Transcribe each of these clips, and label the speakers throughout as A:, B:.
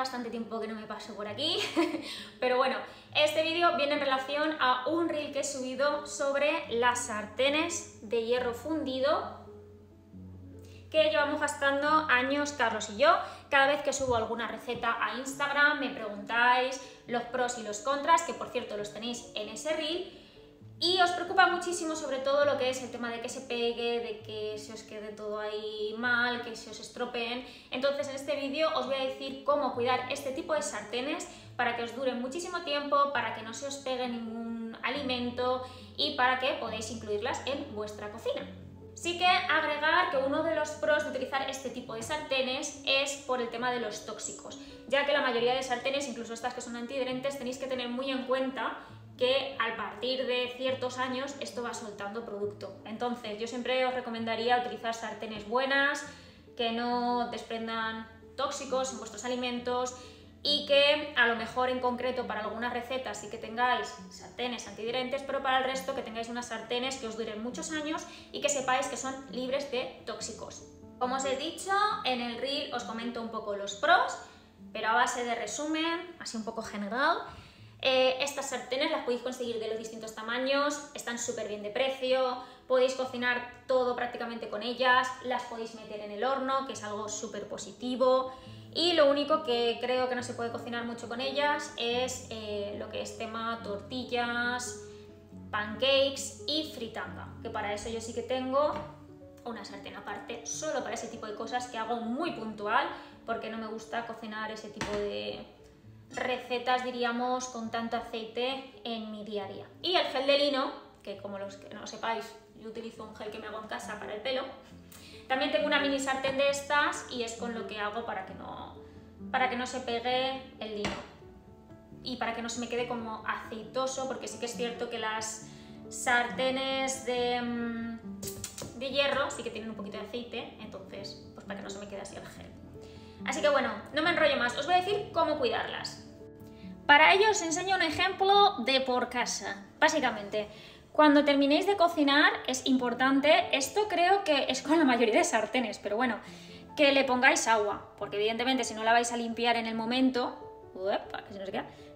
A: bastante tiempo que no me paso por aquí, pero bueno, este vídeo viene en relación a un reel que he subido sobre las sartenes de hierro fundido que llevamos gastando años Carlos y yo. Cada vez que subo alguna receta a Instagram me preguntáis los pros y los contras, que por cierto los tenéis en ese reel. Y os preocupa muchísimo sobre todo lo que es el tema de que se pegue, de que se os quede todo ahí mal, que se os estropeen. Entonces en este vídeo os voy a decir cómo cuidar este tipo de sartenes para que os duren muchísimo tiempo, para que no se os pegue ningún alimento y para que podáis incluirlas en vuestra cocina. Sí que agregar que uno de los pros de utilizar este tipo de sartenes es por el tema de los tóxicos, ya que la mayoría de sartenes, incluso estas que son antiadherentes, tenéis que tener muy en cuenta que a partir de ciertos años esto va soltando producto. Entonces yo siempre os recomendaría utilizar sartenes buenas, que no desprendan tóxicos en vuestros alimentos y que a lo mejor en concreto para algunas recetas sí que tengáis sartenes antiadherentes, pero para el resto que tengáis unas sartenes que os duren muchos años y que sepáis que son libres de tóxicos. Como os he dicho, en el reel os comento un poco los pros, pero a base de resumen, así un poco general. Estas sartenes las podéis conseguir de los distintos tamaños, están súper bien de precio, podéis cocinar todo prácticamente con ellas, las podéis meter en el horno, que es algo súper positivo, y lo único que creo que no se puede cocinar mucho con ellas es lo que es tema tortillas, pancakes y fritanga, que para eso yo sí que tengo una sartén aparte, solo para ese tipo de cosas que hago muy puntual, porque no me gusta cocinar ese tipo de recetas, diríamos, con tanto aceite en mi día a día. Y el gel de lino, que como los que no lo sepáis, yo utilizo un gel que me hago en casa para el pelo. También tengo una mini sartén de estas y es con lo que hago para que no se pegue el lino y para que no se me quede como aceitoso, porque sí que es cierto que las sartenes de hierro sí que tienen un poquito de aceite, entonces pues para que no se me quede así el gel. Así que bueno, no me enrollo más, os voy a decir cómo cuidarlas. Para ello os enseño un ejemplo de por casa. Básicamente, cuando terminéis de cocinar es importante, esto creo que es con la mayoría de sartenes, pero bueno, que le pongáis agua, porque evidentemente si no la vais a limpiar en el momento,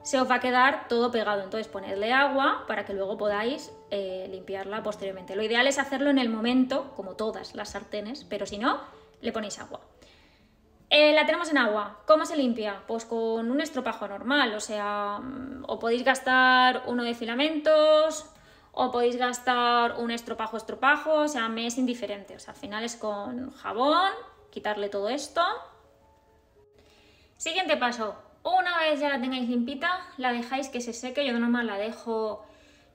A: se os va a quedar todo pegado, entonces ponedle agua para que luego podáis limpiarla posteriormente. Lo ideal es hacerlo en el momento, como todas las sartenes, pero si no, le ponéis agua. La tenemos en agua. ¿Cómo se limpia? Pues con un estropajo normal, o sea, o podéis gastar uno de filamentos, o podéis gastar un estropajo, o sea, me es indiferente, o sea, al final es con jabón, quitarle todo esto. Siguiente paso, una vez ya la tengáis limpita, la dejáis que se seque, yo de normal la dejo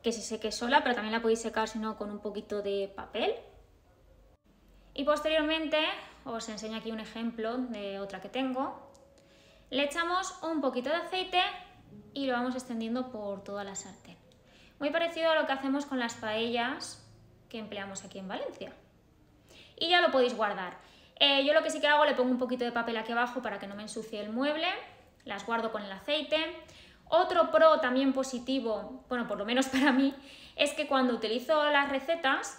A: que se seque sola, pero también la podéis secar si no con un poquito de papel. Y posteriormente os enseño aquí un ejemplo de otra que tengo. Le echamos un poquito de aceite y lo vamos extendiendo por toda la sartén. Muy parecido a lo que hacemos con las paellas que empleamos aquí en Valencia. Y ya lo podéis guardar. Yo lo que sí que hago, le pongo un poquito de papel aquí abajo para que no me ensucie el mueble. Las guardo con el aceite. Otro pro también positivo, bueno, por lo menos para mí, es que cuando utilizo las recetas,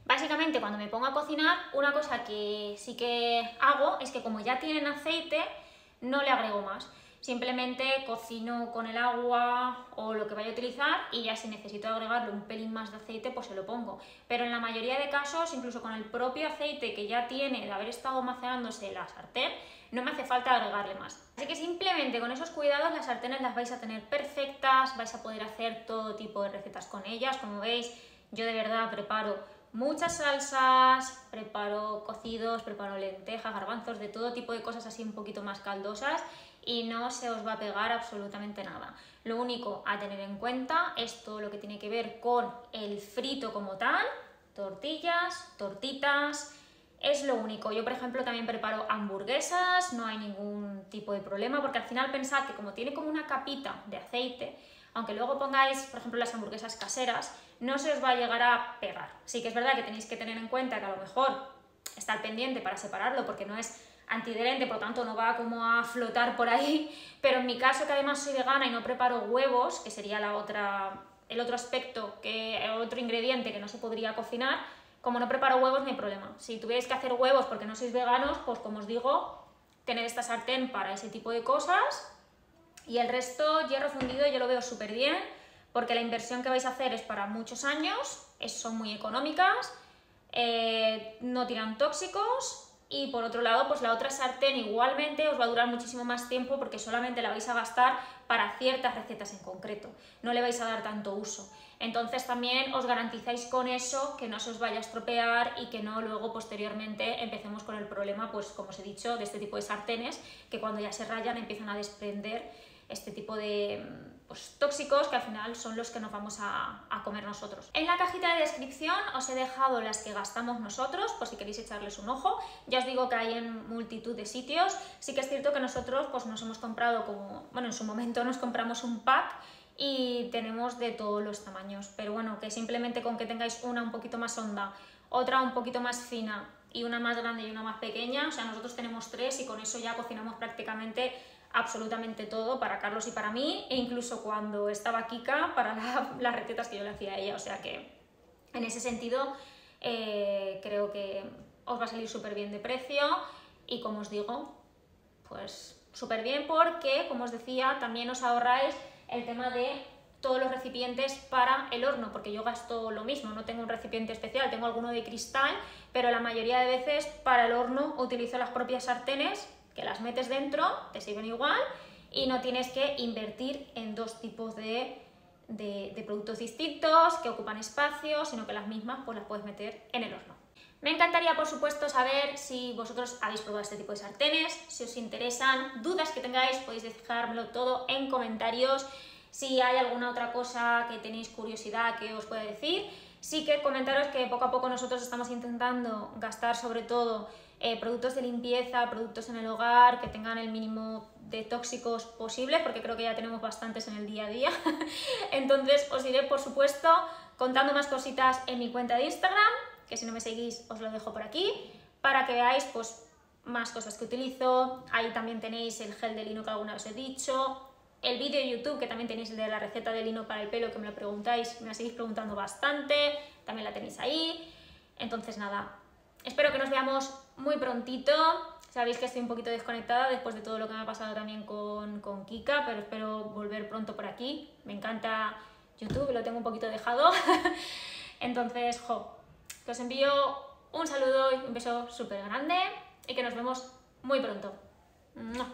A: básicamente cuando me pongo a cocinar, una cosa que sí que hago es que como ya tienen aceite, no le agrego más. Simplemente cocino con el agua o lo que vaya a utilizar y ya si necesito agregarle un pelín más de aceite, pues se lo pongo. Pero en la mayoría de casos, incluso con el propio aceite que ya tiene de haber estado macerándose la sartén, no me hace falta agregarle más. Así que simplemente con esos cuidados las sartenes las vais a tener perfectas, vais a poder hacer todo tipo de recetas con ellas. Como veis, yo de verdad preparo muchas salsas, preparo cocidos, preparo lentejas, garbanzos, de todo tipo de cosas así un poquito más caldosas y no se os va a pegar absolutamente nada. Lo único a tener en cuenta es todo lo que tiene que ver con el frito como tal, tortillas, tortitas, es lo único. Yo por ejemplo también preparo hamburguesas, no hay ningún tipo de problema porque al final pensad que como tiene como una capita de aceite, aunque luego pongáis por ejemplo las hamburguesas caseras, no se os va a llegar a pegar. Sí que es verdad que tenéis que tener en cuenta que a lo mejor estar pendiente para separarlo porque no es antiadherente, por lo tanto no va como a flotar por ahí, pero en mi caso que además soy vegana y no preparo huevos, que sería el otro aspecto, el otro ingrediente que no se podría cocinar, como no preparo huevos no hay problema. Si tuvierais que hacer huevos porque no sois veganos, pues como os digo, tener esta sartén para ese tipo de cosas. Y el resto, hierro fundido, yo lo veo súper bien, porque la inversión que vais a hacer es para muchos años, son muy económicas, no tiran tóxicos. Y por otro lado, pues la otra sartén igualmente os va a durar muchísimo más tiempo porque solamente la vais a gastar para ciertas recetas en concreto, no le vais a dar tanto uso. Entonces también os garantizáis con eso que no se os vaya a estropear y que no luego posteriormente empecemos con el problema, pues como os he dicho, de este tipo de sartenes que cuando ya se rayan empiezan a desprender este tipo de tóxicos que al final son los que nos vamos a comer nosotros. En la cajita de descripción os he dejado las que gastamos nosotros, por si queréis echarles un ojo. Ya os digo que hay en multitud de sitios. Sí que es cierto que nosotros pues nos hemos comprado en su momento nos compramos un pack y tenemos de todos los tamaños, pero bueno, que simplemente con que tengáis una un poquito más honda, otra un poquito más fina y una más grande y una más pequeña, o sea, nosotros tenemos 3 y con eso ya cocinamos prácticamente absolutamente todo para Carlos y para mí, e incluso cuando estaba Kika para las recetas que yo le hacía a ella, o sea que en ese sentido creo que os va a salir súper bien de precio y como os digo, pues súper bien porque, como os decía, también os ahorráis el tema de todos los recipientes para el horno, porque yo gasto lo mismo, no tengo un recipiente especial, tengo alguno de cristal, pero la mayoría de veces para el horno utilizo las propias sartenes que las metes dentro, te sirven igual y no tienes que invertir en dos tipos de productos distintos que ocupan espacio, sino que las mismas pues las puedes meter en el horno. Me encantaría, por supuesto, saber si vosotros habéis probado este tipo de sartenes, si os interesan, dudas que tengáis, podéis dejármelo todo en comentarios. Si hay alguna otra cosa que tenéis curiosidad que os pueda decir, sí que comentaros que poco a poco nosotros estamos intentando gastar sobre todo productos de limpieza, productos en el hogar que tengan el mínimo de tóxicos posible, porque creo que ya tenemos bastantes en el día a día. Entonces os iré, por supuesto, contando más cositas en mi cuenta de Instagram, que si no me seguís os lo dejo por aquí, para que veáis pues más cosas que utilizo. Ahí también tenéis el gel de lino que alguna vez os he dicho, el vídeo de YouTube, que también tenéis el de la receta de lino para el pelo, que me lo preguntáis, me la seguís preguntando bastante, también la tenéis ahí. Entonces nada, espero que nos veamos muy prontito. Sabéis que estoy un poquito desconectada después de todo lo que me ha pasado también con Kika, pero espero volver pronto por aquí. Me encanta YouTube, lo tengo un poquito dejado. Entonces, que os envío un saludo y un beso súper grande y que nos vemos muy pronto. ¡Mua!